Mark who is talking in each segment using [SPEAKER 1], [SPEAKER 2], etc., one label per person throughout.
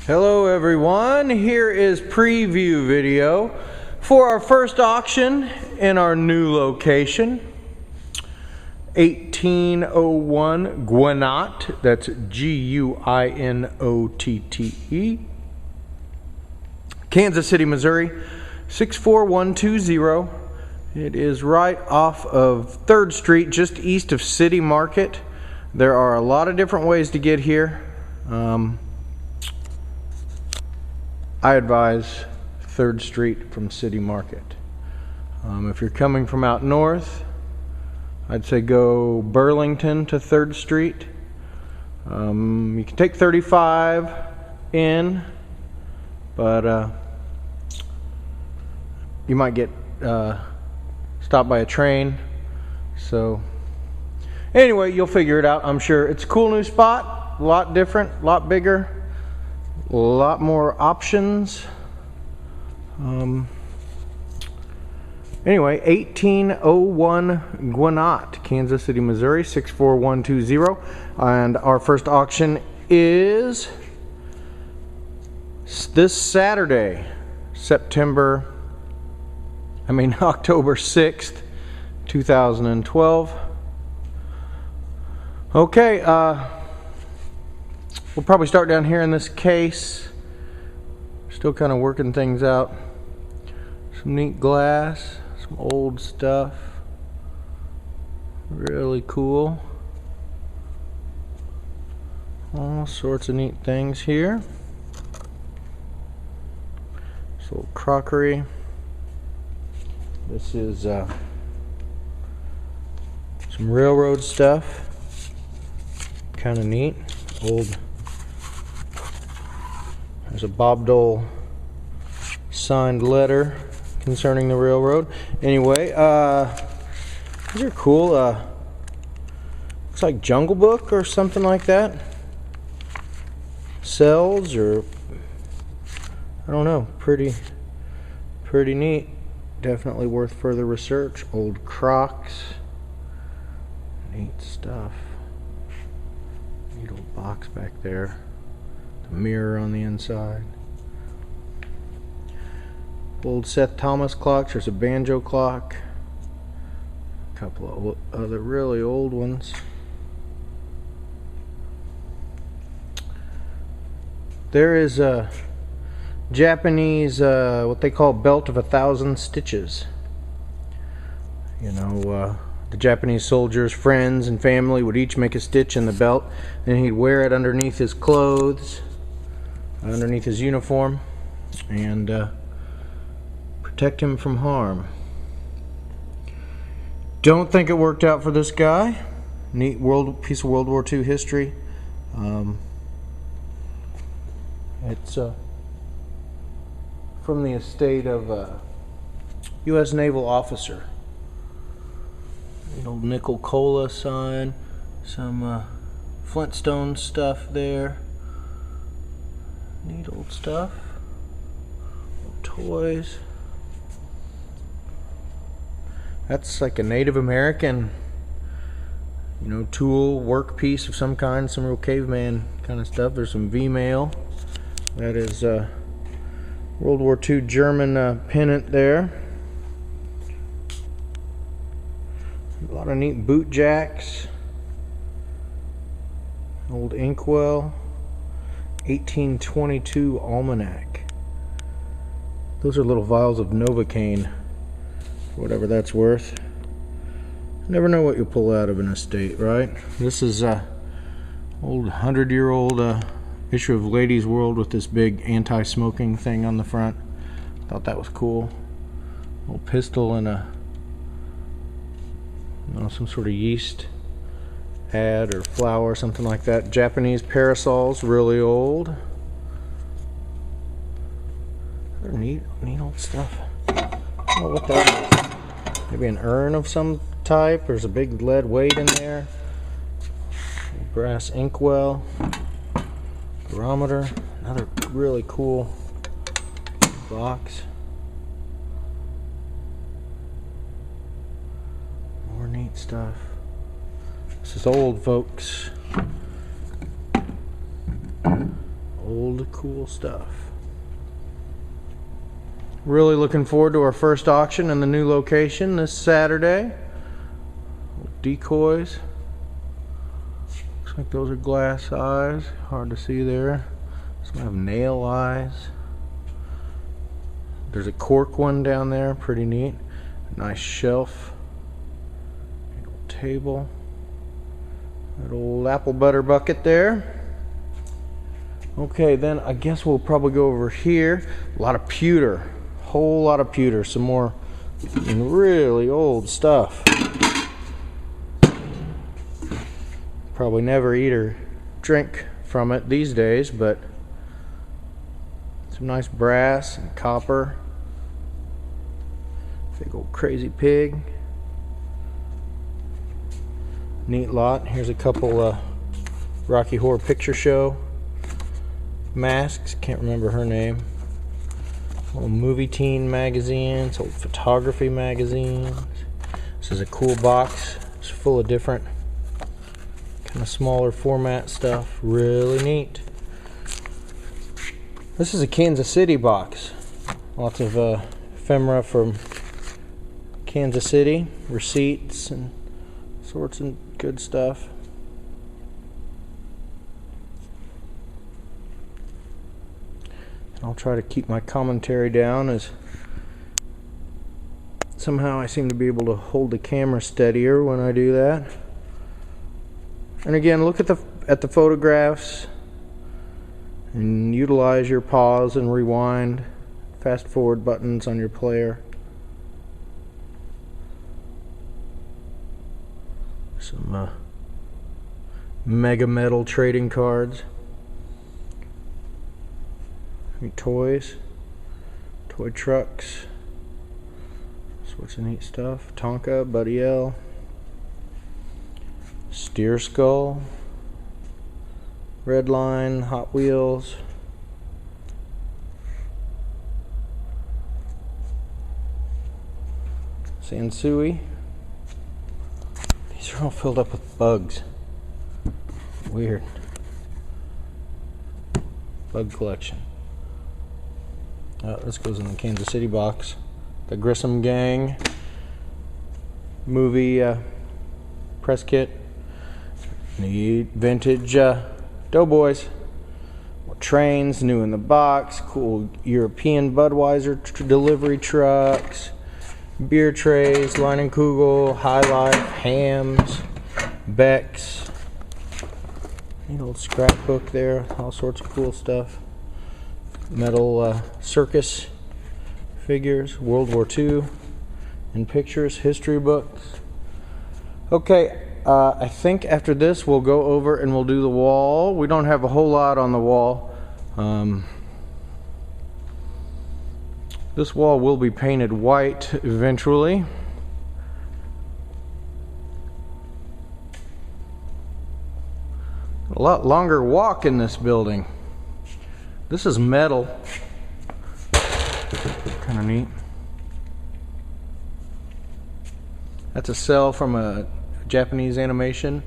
[SPEAKER 1] Hello everyone, here is preview video for our first auction in our new location. 1801 Guinotte, that's Guinotte, Kansas City, Missouri, 64120. It is right off of 3rd Street, just east of City Market. There are a lot of different ways to get here. I advise 3rd Street from City Market. If you're coming from out north, I'd say go Burlington to 3rd Street. You can take 35 in, but you might get stopped by a train. So anyway, you'll figure it out, I'm sure. It's a cool new spot, a lot different, a lot bigger, a lot more options. Anyway, 1801 Guinotte, Kansas City, Missouri, 64120. And our first auction is this Saturday, October 6th, 2012. Okay, we'll probably start down here in this case. Still kind of working things out. Some neat glass, some old stuff. Really cool. All sorts of neat things here. This little crockery. This is some railroad stuff. Kind of neat. Old. There's a Bob Dole signed letter concerning the railroad. Anyway, these are cool. Looks like Jungle Book or something like that. Cells, or I don't know. Pretty neat. Definitely worth further research. Old Crocs. Neat stuff. Neat old box back there. The mirror on the inside. Old Seth Thomas clocks. There's a banjo clock. A couple of other really old ones. There is a Japanese, what they call belt of 1,000 stitches. You know, the Japanese soldiers' friends and family would each make a stitch in the belt, and he'd wear it underneath his clothes, underneath his uniform, and protect him from harm. Don't think it worked out for this guy. Neat piece of World War II history. It's from the estate of a U.S. naval officer. An old nickel cola sign, some Flintstone stuff there. Neat old stuff. Old toys. That's like a Native American, tool, work piece of some kind, some real caveman kind of stuff. There's some V-mail. That is World War II German pennant there. A lot of neat boot jacks. Old inkwell. 1822 almanac. Those are little vials of Novocaine, whatever that's worth. Never know what you'll pull out of an estate, right? This is old 100-year-old issue of Ladies World with this big anti-smoking thing on the front. Thought that was cool. Old pistol and some sort of yeast ad or flower, something like that. Japanese parasols, really old. They're neat old stuff. I don't know what that is. Maybe an urn of some type. There's a big lead weight in there. Brass inkwell. Barometer. Another really cool box. More neat stuff. This is old, folks. Old cool stuff. Really looking forward to our first auction in the new location this Saturday. Decoys. Looks like those are glass eyes. Hard to see there. Some have nail eyes. There's a cork one down there. Pretty neat. Nice shelf. Table. That old apple butter bucket there. Okay, then I guess we'll probably go over here. A lot of pewter. Whole lot of pewter. Some more really old stuff. Probably never eat or drink from it these days, but some nice brass and copper. Big old crazy pig. Neat lot. Here's a couple Rocky Horror Picture Show masks. Can't remember her name. Old movie teen magazines, old photography magazines. This is a cool box. It's full of different kind of smaller format stuff. Really neat. This is a Kansas City box. Lots of ephemera from Kansas City, receipts and sorts of good stuff. I'll try to keep my commentary down, as somehow I seem to be able to hold the camera steadier when I do that. And again, look at the photographs and utilize your pause and rewind, fast forward buttons on your player. Some Mega Metal trading cards. Toys, toy trucks, sorts of neat stuff. Tonka, Buddy L, Steer Skull, Redline, Hot Wheels, Sansui. These are all filled up with bugs. Weird. Bug collection. This goes in the Kansas City box. The Grissom Gang movie press kit. Neat vintage Doughboys. More trains, new in the box. Cool European Budweiser delivery trucks. Beer trays, Leinenkugel, High Life, Hams, Beck's. Neat old scrapbook there. All sorts of cool stuff. Metal circus figures, World War II and pictures, history books. Okay, I think after this we'll go over and we'll do the wall. We don't have a whole lot on the wall. This wall will be painted white eventually. A lot longer walk in this building. This is metal. Kind of neat. That's a cell from a Japanese animation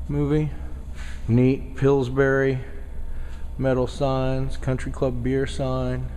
[SPEAKER 1] movie. Neat Pillsbury metal signs, Country Club beer sign.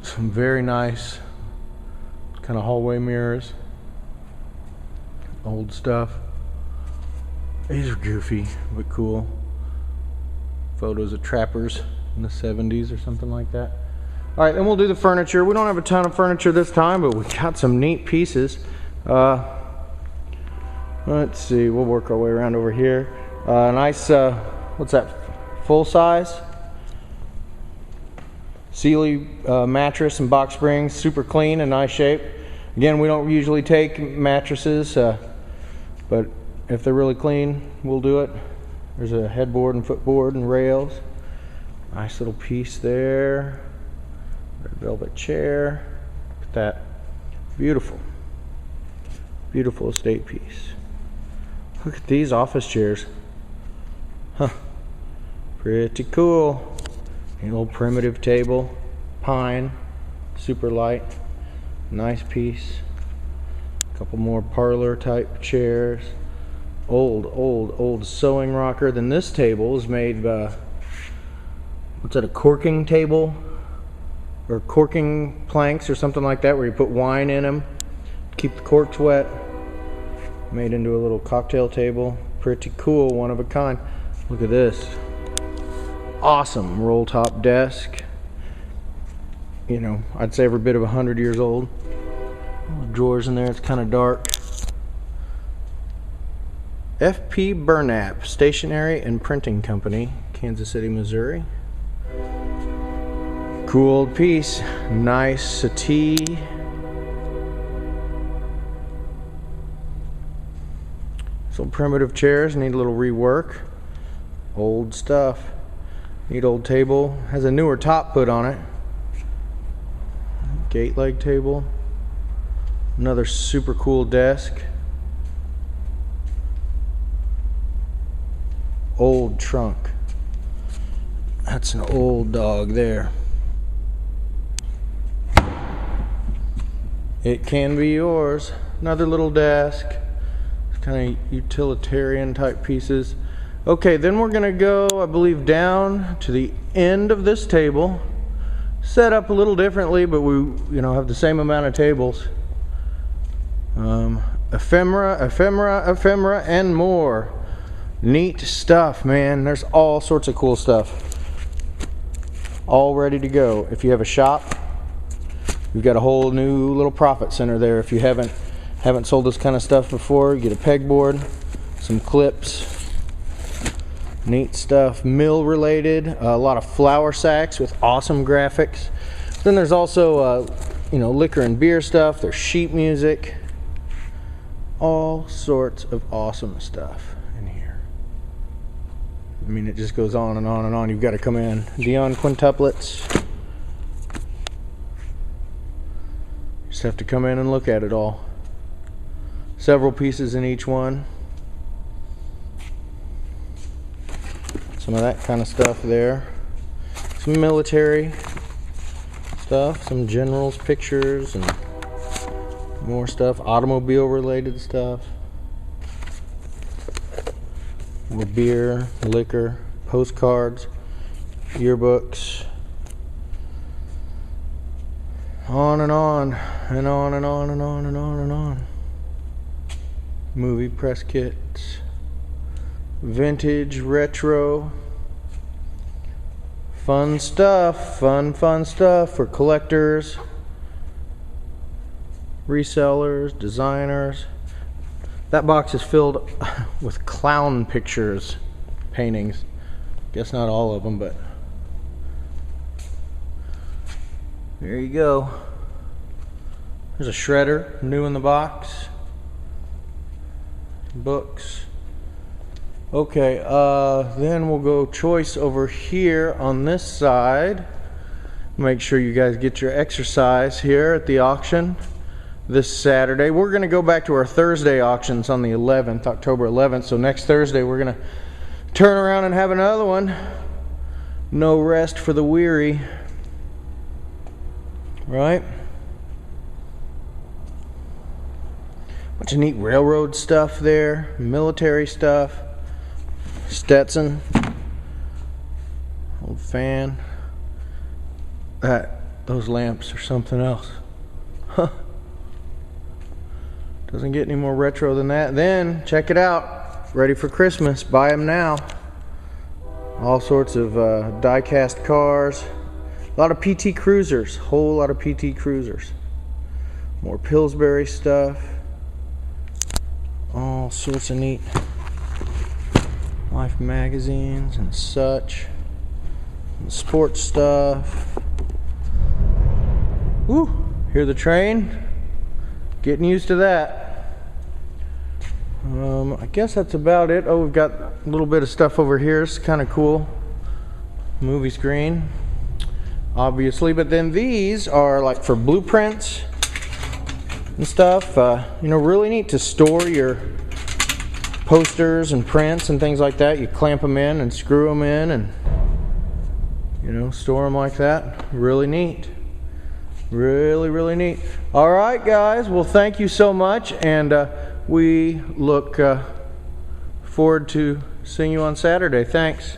[SPEAKER 1] Some very nice kind of hallway mirrors. Old stuff. These are goofy but cool. Photos of trappers in the 70s or something like that. Alright, then we'll do the furniture. We don't have a ton of furniture this time, but we got some neat pieces. Let's see, we'll work our way around over here. Nice, what's that, full size? Sealy mattress and box springs, super clean and nice shape. Again, we don't usually take mattresses, but if they're really clean, we'll do it. There's a headboard and footboard and rails. Nice little piece there. Red velvet chair. Look at that. Beautiful. Beautiful estate piece. Look at these office chairs. Huh. Pretty cool. An old primitive table. Pine. Super light. Nice piece. A couple more parlor type chairs. Old sewing rocker. Then this table is made, what's that, a corking table? Or corking planks or something like that, where you put wine in them, keep the corks wet. Made into a little cocktail table. Pretty cool, one of a kind. Look at this. Awesome roll top desk. You know, I'd say every bit of 100 years old. Drawers in there, it's kind of dark. F.P. Burnap Stationery and Printing Company, Kansas City, Missouri. Cool old piece. Nice settee. Some primitive chairs need a little rework. Old stuff. Neat old table. Has a newer top put on it. Gate leg table. Another super cool desk. Old trunk. That's an old dog there. It can be yours. Another little desk. It's kind of utilitarian type pieces. Okay, then we're gonna go, I believe, down to the end of this table. Set up a little differently, but we, have the same amount of tables. Ephemera, and more. Neat stuff, man. There's all sorts of cool stuff. All ready to go. If you have a shop, we've got a whole new little profit center there. If you haven't sold this kind of stuff before, you get a pegboard, some clips. Neat stuff. Mill related. A lot of flour sacks with awesome graphics. Then there's also liquor and beer stuff. There's sheet music. All sorts of awesome stuff in here. I mean, it just goes on and on and on. You've got to come in. Dion quintuplets. Just have to come in and look at it all. Several pieces in each one. Some of that kind of stuff there. Some military stuff, some generals pictures, and more stuff, automobile related stuff. More beer, liquor, postcards, yearbooks. On and on, and on and on and on and on and on. Movie press kits. Vintage, retro. Fun stuff, fun stuff for collectors, resellers, designers. That box is filled with clown pictures, paintings. Guess not all of them, but there you go. There's a shredder, new in the box. Books. Okay, then we'll go choice over here on this side. Make sure you guys get your exercise here at the auction this Saturday. We're going to go back to our Thursday auctions on the 11th, October 11th. So next Thursday we're going to turn around and have another one. No rest for the weary. Right? Bunch of neat railroad stuff there, military stuff. Stetson, old fan. Those lamps are something else. Huh. Doesn't get any more retro than that. Then check it out. Ready for Christmas. Buy them now. All sorts of die-cast cars. A lot of PT Cruisers. Whole lot of PT Cruisers. More Pillsbury stuff. All sorts of neat Life magazines and such. And sports stuff. Woo! Hear the train? Getting used to that. I guess that's about it. Oh, we've got a little bit of stuff over here. It's kind of cool. Movie screen, obviously. But then these are like for blueprints and stuff. Really neat to store your posters and prints and things like that. You clamp them in and screw them in and store them like that. Really neat. Really neat. Alright guys, well thank you so much, and we look forward to seeing you on Saturday. Thanks.